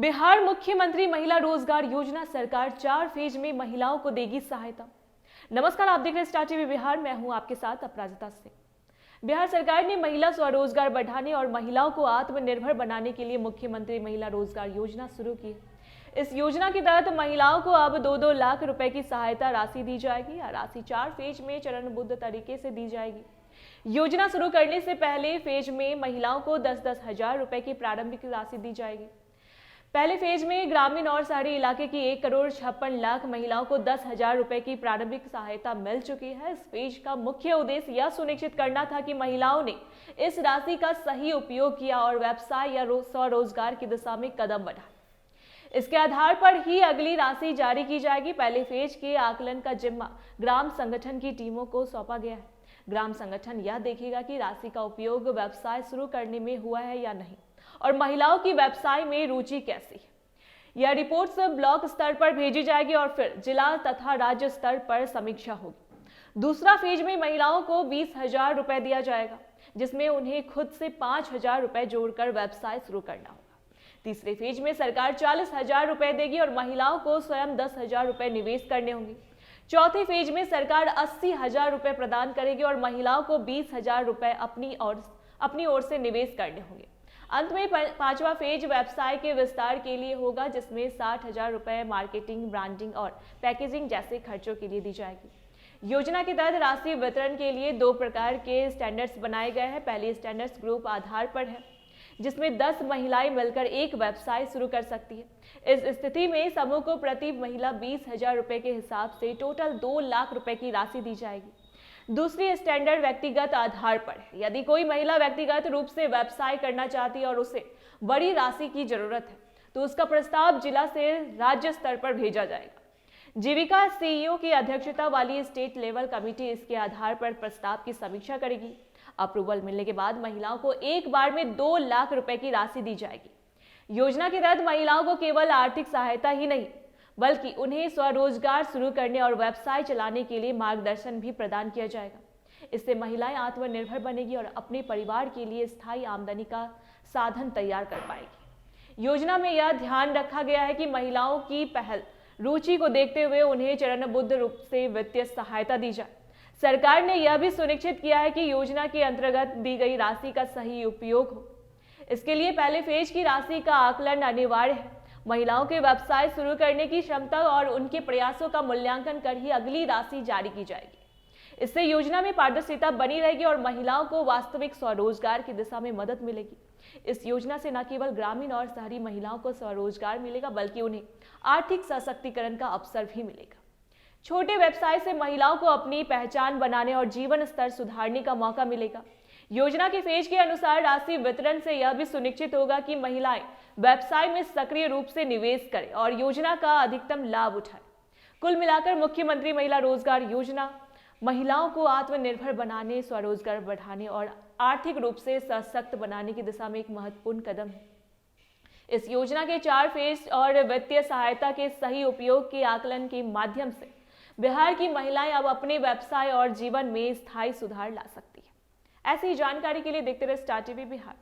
बिहार मुख्यमंत्री महिला रोजगार योजना सरकार 4 फेज में महिलाओं को देगी सहायता। नमस्कार, आप देख रहे हैं स्टार टीवी बिहार। मैं हूं आपके साथ अपराजिता सिंह। बिहार सरकार ने महिला स्वरोजगार बढ़ाने और महिलाओं को आत्मनिर्भर बनाने के लिए मुख्यमंत्री महिला रोजगार योजना शुरू की है। इस योजना के तहत महिलाओं को अब 2-2 लाख रुपए की सहायता राशि दी जाएगी। यह राशि 4 फेज में चरणबद्ध तरीके से दी जाएगी। योजना शुरू करने से पहले फेज में महिलाओं को 10-10 हजार रुपए की प्रारंभिक राशि दी जाएगी। पहले फेज में ग्रामीण और शहरी इलाके की 1,56,00,000 महिलाओं को 10,000 रुपए की प्रारंभिक सहायता मिल चुकी है। इस फेज का मुख्य उद्देश्य यह सुनिश्चित करना था कि महिलाओं ने इस राशि का सही उपयोग किया और व्यवसाय या स्वरोजगार की दिशा में कदम बढ़ाया। इसके आधार पर ही अगली राशि जारी की जाएगी। पहले फेज के आकलन का जिम्मा ग्राम संगठन की टीमों को सौंपा गया है। ग्राम संगठन यह देखेगा कि राशि का उपयोग व्यवसाय शुरू करने में हुआ है या नहीं और महिलाओं की व्यवसाय में रुचि कैसी है। यह रिपोर्ट्स ब्लॉक स्तर पर भेजी जाएगी और फिर जिला तथा राज्य स्तर पर समीक्षा होगी। दूसरा फेज में महिलाओं को 20,000 रुपए दिया जाएगा, जिसमें उन्हें खुद से 5,000 रुपए जोड़कर व्यवसाय शुरू करना होगा। तीसरे फेज में सरकार 40,000 रुपए देगी और महिलाओं को स्वयं 10,000 रुपए निवेश करने होंगे। चौथे फेज में सरकार 80,000 रुपए प्रदान करेगी और महिलाओं को 20,000 रुपए अपनी ओर से निवेश करने होंगे। अंत में पांचवा फेज व्यवसाय के विस्तार के लिए होगा, जिसमें 60,000 रुपए मार्केटिंग, ब्रांडिंग और पैकेजिंग जैसे खर्चों के लिए दी जाएगी। योजना के तहत राशि वितरण के लिए 2 प्रकार के स्टैंडर्ड्स बनाए गए हैं। पहली स्टैंडर्ड्स ग्रुप आधार पर है, जिसमें 10 महिलाएं मिलकर एक व्यवसाय शुरू कर सकती है। इस स्थिति में समूह को प्रति महिला 20,000 रुपए के हिसाब से टोटल 2 लाख रुपए की राशि दी जाएगी। दूसरी स्टैंडर्ड व्यक्तिगत आधार पर है। यदि कोई महिला व्यक्तिगत रूप से व्यवसाय करना चाहती है और उसे बड़ी राशि की जरूरत है, तो उसका प्रस्ताव जिला से राज्य स्तर पर भेजा जाएगा। जीविका सीईओ की अध्यक्षता वाली स्टेट लेवल कमेटी इसके आधार पर प्रस्ताव की समीक्षा करेगी। अप्रूवल मिलने के बाद महिलाओं को एक बार में 2 लाख रुपए की राशि दी जाएगी। योजना के तहत महिलाओं को केवल आर्थिक सहायता ही नहीं, बल्कि उन्हें स्वरोजगार शुरू करने और व्यवसाय चलाने के लिए मार्गदर्शन भी प्रदान किया जाएगा। इससे महिलाएं आत्मनिर्भर बनेगी और अपने परिवार के लिए स्थायी आमदनी का साधन तैयार कर पाएगी। योजना में यह ध्यान रखा गया है कि महिलाओं की पहल रुचि को देखते हुए उन्हें चरणबद्ध रूप से वित्तीय सहायता दी जाए। सरकार ने यह भी सुनिश्चित किया है कि योजना के अंतर्गत दी गई राशि का सही उपयोग हो। इसके लिए पहले फेज की राशि का आकलन अनिवार्य है। महिलाओं के व्यवसाय शुरू करने की क्षमता और उनके प्रयासों का मूल्यांकन कर ही अगली राशि जारी की जाएगी। इससे योजना में पारदर्शिता बनी रहेगी और महिलाओं को वास्तविक स्वरोजगार की दिशा में मदद मिलेगी। इस योजना से न केवल ग्रामीण और शहरी महिलाओं को स्वरोजगार मिलेगा, बल्कि उन्हें आर्थिक सशक्तिकरण का अवसर भी मिलेगा। छोटे व्यवसाय से महिलाओं को अपनी पहचान बनाने और जीवन स्तर सुधारने का मौका मिलेगा। योजना के फेज के अनुसार राशि वितरण से यह भी सुनिश्चित होगा कि महिलाएं व्यवसाय में सक्रिय रूप से निवेश करें और योजना का अधिकतम लाभ उठाएं। कुल मिलाकर मुख्यमंत्री महिला रोजगार योजना महिलाओं को आत्मनिर्भर बनाने, स्वरोजगार बढ़ाने और आर्थिक रूप से सशक्त बनाने की दिशा में एक महत्वपूर्ण कदम है। इस योजना के 4 फेज और वित्तीय सहायता के सही उपयोग के आकलन के माध्यम से बिहार की महिलाएं अब अपने व्यवसाय और जीवन में स्थायी सुधार ला सकती है। ऐसी जानकारी के लिए देखते रहे स्टार टीवी बिहार।